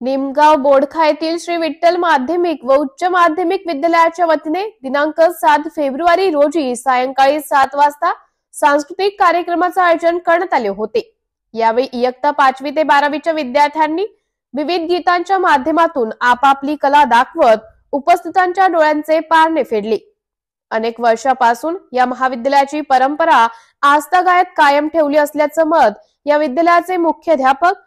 निमगाव बोडखा येथील श्री विठ्ठल माध्यमिक व उच्च माध्यमिक विद्यालयाच्या वतीने दिनांक 7 फेब्रुवारी रोजी सायंकाळी 7 वाजता सांस्कृतिक कार्यक्रमाचे आयोजन करण्यात आले होते। यावेळी इयत्ता 5वी ते 12वीच्या विद्यार्थ्यांनी विविध गीतांच्या माध्यमातून आपापली कला दाखवत उपस्थितांच्या डोळ्यांचे पारणे फेडले। अनेक वर्षापासून या महाविद्यालयाची परंपरा आजतागायत कायम ठेवली असल्याचं मत या विद्यालयाचे मुख्याध्यापक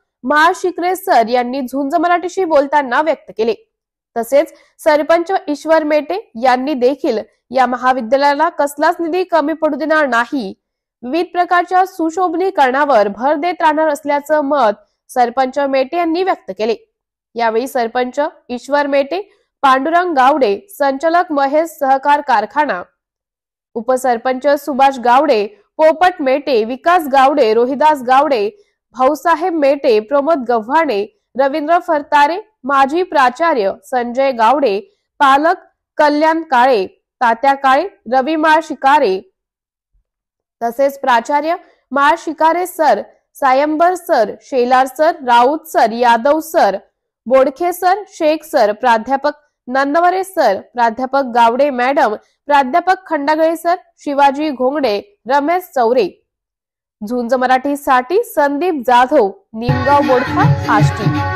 शिकरे सर यांनी झुंज मराठीशी बोलताना व्यक्त केले। तसेच सरपंच ईश्वर मेटे यांनी देखील या महाविद्यालयाला कसलाच निधी कमी पडू देणार नाही, विविध प्रकारच्या सुशोभनीकरणावर भर देत राहणार असल्याचं मत सरपंच मेटे यांनी व्यक्त केले। यावेळी सरपंच ईश्वर मेटे, पांडुरंग गावडे, संचालक महेश सहकार कारखाना, उपसरपंच सुभाष गावडे, पोपट मेटे, विकास गावडे, रोहिदास गावडे, भाऊसाहेब मेटे, प्रमोद गव्हाणे, रवींद्र फरतारे, माजी प्राचार्य संजय गावडे, पालक कल्याण काळे, तात्या काळे, रवी शिकारे, तसेच प्राचार्य Shikare sir, Saymbar sir, Shelar sir, Raut sir, Yadav sir, Bodkhe sir, Shaikh sir, प्राध्यापक नंदवरे सर, प्राध्यापक गावडे मॅडम, प्राध्यापक खंडागळे सर, शिवाजी घोंगडे, रमेश चौरे। झुंज मराठीसाठी संदीप जाधव, निमगाव बोडखा, आष्टी।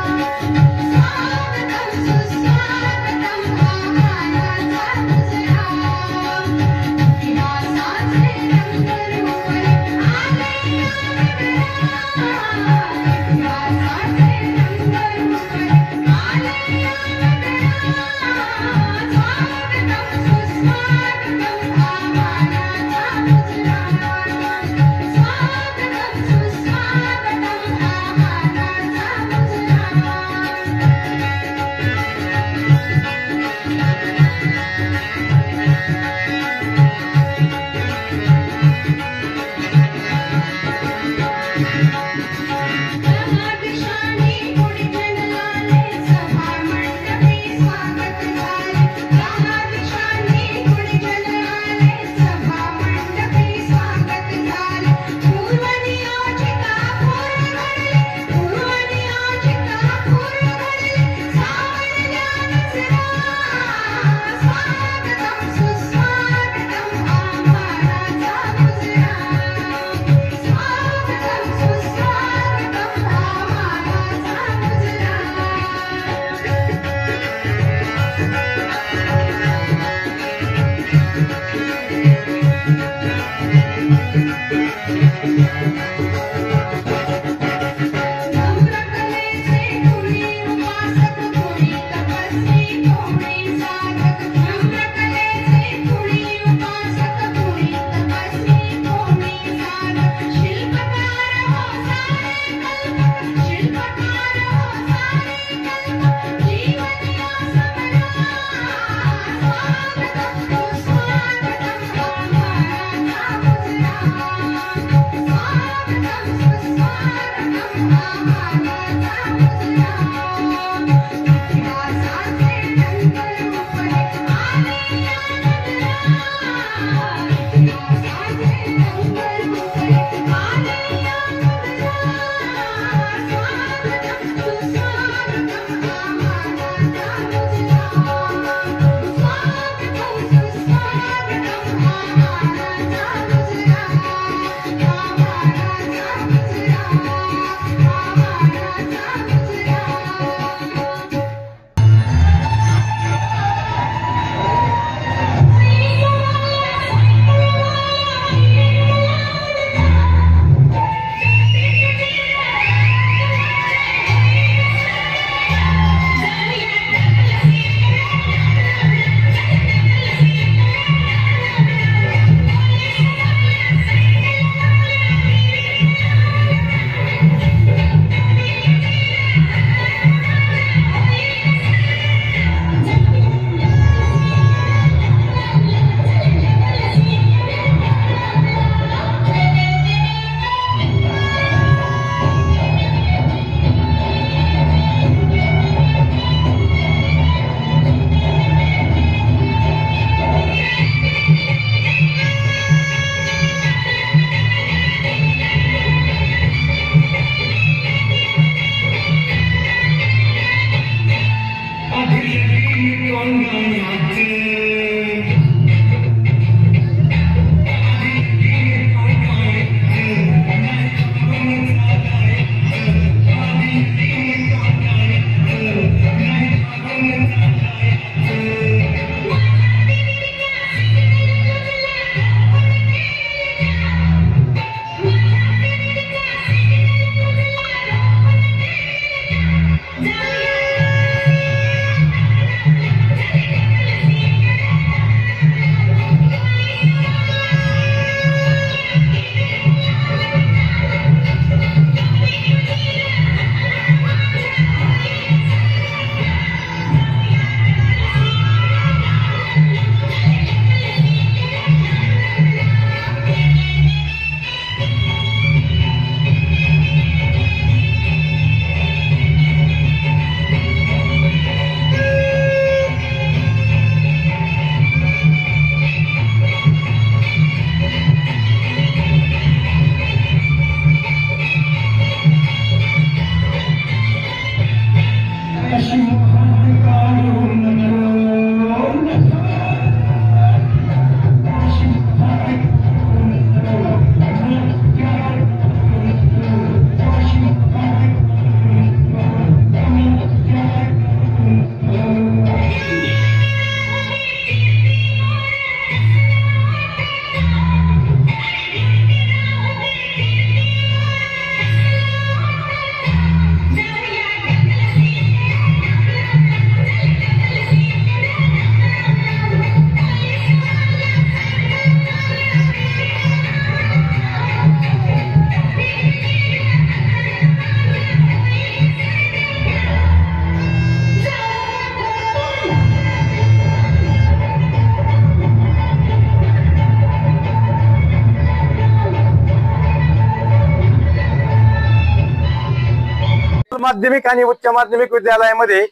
माध्यमिक आणि उच्च माध्यमिक विद्यालयामध्ये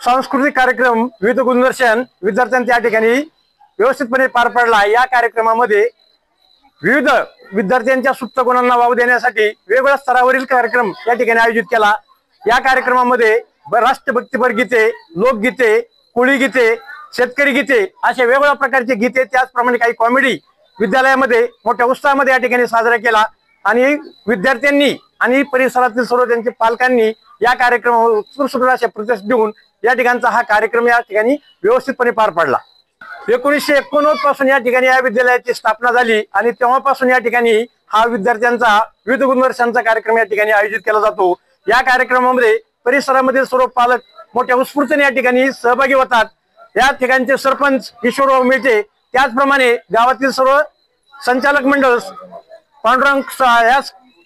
सांस्कृतिक कार्यक्रम विविध गुणदर्शन विद्यार्थ्यांच्या या ठिकाणी व्यवस्थितपणे पार पडला। या कार्यक्रमामध्ये विविध विद्यार्थ्यांच्या सुप्त गुणांना वाव देण्यासाठी वेगवेगळ्या स्तरावरील कार्यक्रम या ठिकाणी आयोजित केला। या कार्यक्रमामध्ये राष्ट्रभक्तीपर गीते, लोकगीते, कोळी गीते, शेतकरी गीते अशा वेगवेगळ्या प्रकारचे गीते, त्याचप्रमाणे काही कॉमेडी विद्यालयामध्ये मोठ्या उत्साहामध्ये या ठिकाणी साजरा केला आणि विद्यार्थ्यांनी आणि परिसरातील सर्व त्यांच्या पालकांनी या कार्यक्रमावर उत्स्फूर्त अशा प्रतिसाद देऊन या ठिकाणचा हा कार्यक्रम या ठिकाणी व्यवस्थितपणे पार पडला। 1989 पासून या ठिकाणी या विद्यालयाची स्थापना झाली आणि तेव्हापासून या ठिकाणी हा विद्यार्थ्यांचा विविध गुणदर्शनचा कार्यक्रम या ठिकाणी आयोजित केला जातो। या कार्यक्रमामध्ये परिसरामधील सर्व पालक मोठ्या उत्स्फूर्तीने या ठिकाणी सहभागी होतात। या ठिकाणचे सरपंच ईश्वरराव मेटे, त्याचप्रमाणे गावातील सर्व संचालक मंडळ, पांडुरंग या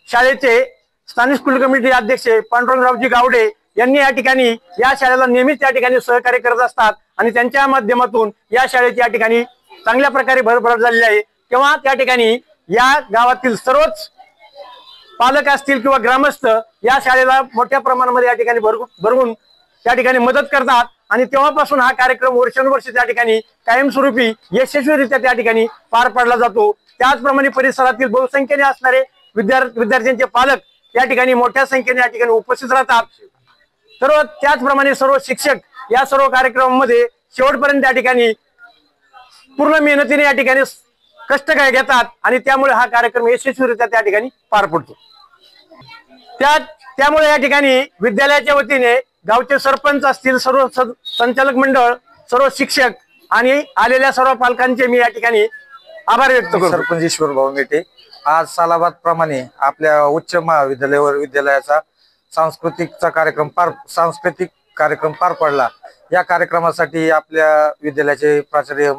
शाळेचे स्थानिक स्कूल कमिटी अध्यक्ष पांडुरंगरावजी गावडे यांनी या ठिकाणी या शाळेला नेहमीच या ठिकाणी सहकार्य करत असतात आणि त्यांच्या माध्यमातून या शाळेची या ठिकाणी चांगल्या प्रकारे भरभराट झालेली आहे। तेव्हा त्या ठिकाणी या गावातील सर्वच पालक असतील किंवा ग्रामस्थ या शाळेला मोठ्या प्रमाणामध्ये या ठिकाणी भरवून त्या ठिकाणी मदत करतात आणि तेव्हापासून हा कार्यक्रम वर्षानुवर्ष त्या ठिकाणी कायमस्वरूपी यशस्वीरित्या त्या ठिकाणी पार पाडला जातो। त्याचप्रमाणे परिसरातील बहुसंख्येने असणारे विद्यार्थ्यांचे पालक या ठिकाणी मोठ्या संख्येने या ठिकाणी उपस्थित राहतात। त्याचप्रमाणे सर्व शिक्षक या सर्व कार्यक्रमामध्ये शेवटपर्यंत त्या ठिकाणी पूर्ण मेहनतीने या ठिकाणी कष्ट घेतात आणि त्यामुळे हा कार्यक्रम यशस्वीरित्या त्या ठिकाणी पार पडतो। त्यामुळे या ठिकाणी विद्यालयाच्या वतीने गावचे सरपंच असतील, सर्व संचालक मंडळ, सर्व शिक्षक आणि आलेल्या सर्व पालकांचे मी या ठिकाणी आभार व्यक्त करतो। सरपंच ईश्वरभाऊ मेटे, आज सालाबाद प्रमाणे आपल्या उच्च महाविद्यालयावर विद्यालयाचा सांस्कृतिक कार्यक्रम पार पडला। या कार्यक्रमासाठी आपल्या विद्यालयाचे प्राचार्य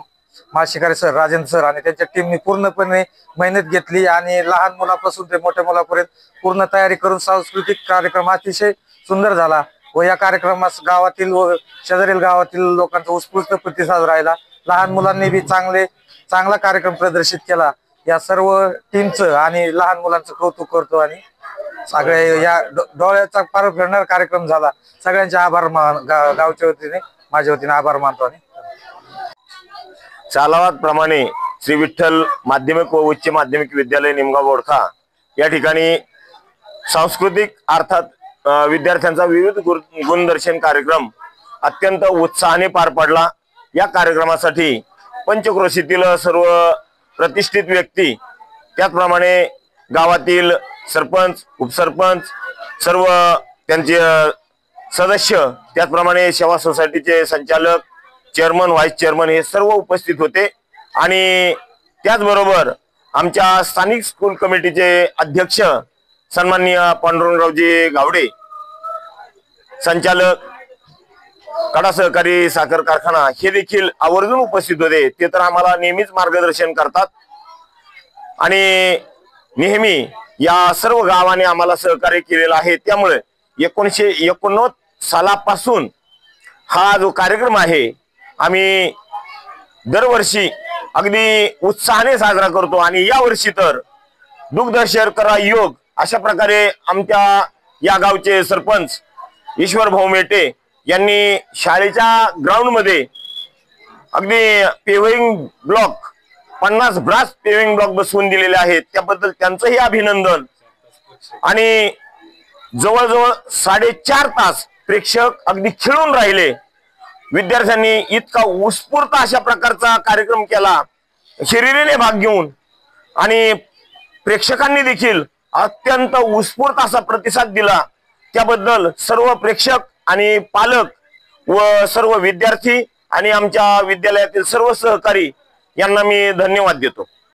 माशिकारी सर, राजेंद्र सर आणि त्यांच्या टीमने पूर्णपणे मेहनत घेतली आणि लहान मुलापासून ते मोठ्या मुलापर्यंत पूर्ण तयारी करून सांस्कृतिक कार्यक्रम अतिशय सुंदर झाला व या कार्यक्रमास गावातील व शेजारील गावातील लोकांचा उत्स्फूर्त प्रतिसाद राहिला। लहान मुलांनी बी चांगला कार्यक्रम प्रदर्शित केला। या सर्व टीमचं आणि लहान मुलांचं कौतुक करतो आणि सगळे या डोळ्याचा पार फिरणारा कार्यक्रम झाला। सगळ्यांचे आभार गावच्या वतीने माझ्या वतीने आभार मानतो। सालाबाद प्रमाणे श्री विठ्ठल माध्यमिक व उच्च माध्यमिक विद्यालय निमगाव बोडखा या ठिकाणी सांस्कृतिक अर्थात विद्यार्थ्यांचा विविध गुणदर्शन कार्यक्रम अत्यंत उत्साहाने पार पडला। या कार्यक्रमासाठी पंचक्रोशीतील सर्व प्रतिष्ठित व्यक्ती, त्याचप्रमाणे गावातील सरपंच, उपसरपंच, सर्व त्यांचे सदस्य, त्याचप्रमाणे सेवा सोसायटीचे संचालक, चेअरमन, व्हाईस चेअरमन हे सर्व उपस्थित होते आणि त्याचबरोबर आमच्या स्थानिक स्कूल कमिटीचे अध्यक्ष सन्माननीय पांडुरंगरावजी गावडे, संचालक कडा सहकारी साखर कारखाना हे देखील आवर्जून उपस्थित होते। ते तर आम्हाला नेहमीच मार्गदर्शन करतात आणि नेहमी या सर्व गावाने आम्हाला सहकार्य केलेलं आहे। त्यामुळे 1989 सालापासून हा जो कार्यक्रम आहे आम्ही दरवर्षी अगदी उत्साहाने साजरा करतो आणि या वर्षी तर दुग्ध शर्करा योग अशा प्रकारे आमच्या या गावचे सरपंच ईश्वरभाऊ मेटे यांनी शाळेच्या ग्राउंड मध्ये अगदी paving block 50 brass paving block बसवून दिलेले आहेत। त्याबद्दल त्यांचंही अभिनंदन। आणि जवळजवळ 4.5 तास प्रेक्षक अगदी खेळून राहिले। विद्यार्थ्यांनी इतका उत्स्फूर्त अशा प्रकारचा कार्यक्रम केला शरीराने भाग घेऊन आणि प्रेक्षकांनी देखील अत्यंत उत्स्फूर्त असा प्रतिसाद दिला। त्याबद्दल सर्व प्रेक्षक आणि पालक व सर्व विद्यार्थी आणि आमच्या विद्यालयातील सर्व सहकारी यांना मी धन्यवाद देतो।